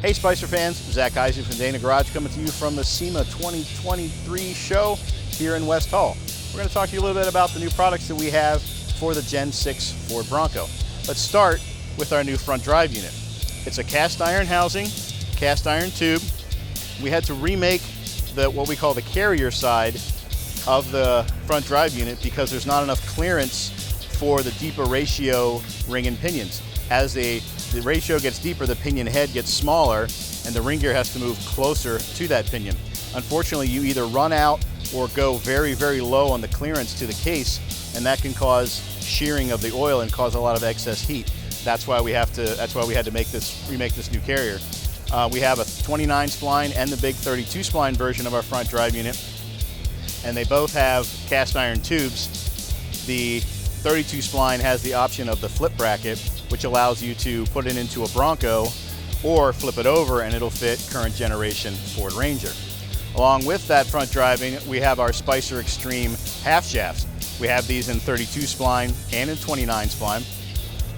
Hey Spicer fans, Zack Heisey from Dana Garage coming to you from the SEMA 2023 show here in West Hall. We're going to talk to you a little bit about the new products that we have for the Gen 6 Ford Bronco. Let's start with our new front drive unit. It's a cast iron housing, cast iron tube. We had to remake what we call the carrier side of the front drive unit because there's not enough clearance for the deeper ratio ring and pinions. As the ratio gets deeper, the pinion head gets smaller and the ring gear has to move closer to that pinion. Unfortunately, you either run out or go very, very low on the clearance to the case, and that can cause shearing of the oil and cause a lot of excess heat. That's why we had to remake this new carrier. We have a 29 spline and the big 32 spline version of our front drive unit, and they both have cast iron tubes. The 32 spline has the option of the flip bracket, which allows you to put it into a Bronco or flip it over and it'll fit current generation Ford Ranger. Along with that front driving, we have our Spicer Extreme half shafts. We have these in 32 spline and in 29 spline.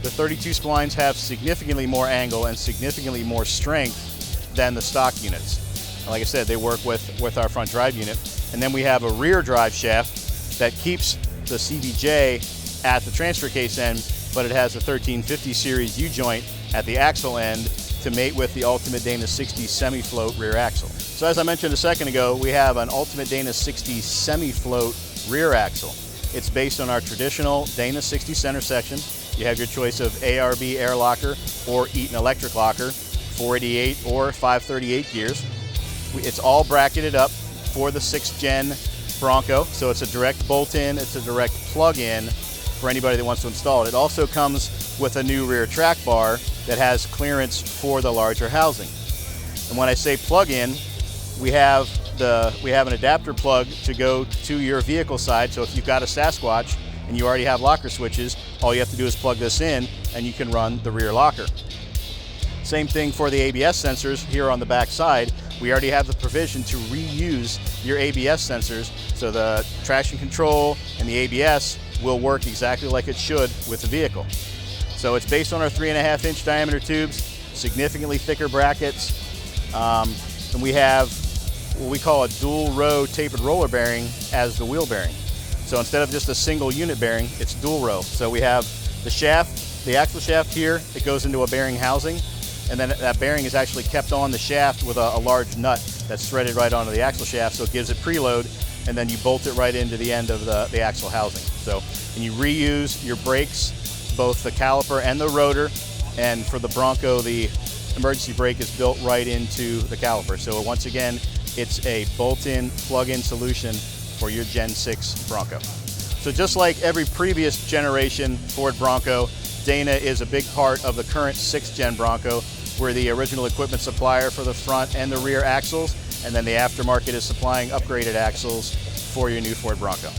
The 32 splines have significantly more angle and significantly more strength than the stock units. And like I said, they work with our front drive unit. And then we have a rear drive shaft that keeps the CVJ at the transfer case end, but it has a 1350 series U-joint at the axle end to mate with the Ultimate Dana 60 semi-float rear axle. So as I mentioned a second ago, we have an Ultimate Dana 60 semi-float rear axle. It's based on our traditional Dana 60 center section. You have your choice of ARB air locker or Eaton electric locker, 488 or 538 gears. It's all bracketed up for the 6th gen Bronco, so it's a direct bolt-in, it's a direct plug-in for anybody that wants to install it. It also comes with a new rear track bar that has clearance for the larger housing. And when I say plug-in, we have an adapter plug to go to your vehicle side. So if you've got a Sasquatch and you already have locker switches, all you have to do is plug this in and you can run the rear locker. Same thing for the ABS sensors here on the back side. We already have the provision to reuse your ABS sensors, so the traction control and the ABS will work exactly like it should with the vehicle. So it's based on our 3.5-inch diameter tubes, significantly thicker brackets, and we have what we call a dual row tapered roller bearing as the wheel bearing. So instead of just a single unit bearing, it's dual row. So we have the shaft, the axle shaft here, it goes into a bearing housing, and then that bearing is actually kept on the shaft with a large nut that's threaded right onto the axle shaft, so it gives it preload, and then you bolt it right into the end of the axle housing. So, and you reuse your brakes, both the caliper and the rotor, and for the Bronco, the emergency brake is built right into the caliper. So once again, it's a bolt-in, plug-in solution for your Gen 6 Bronco. So just like every previous generation Ford Bronco, Dana is a big part of the current 6th gen Bronco. We're the original equipment supplier for the front and the rear axles, and then the aftermarket is supplying upgraded axles for your new Ford Bronco.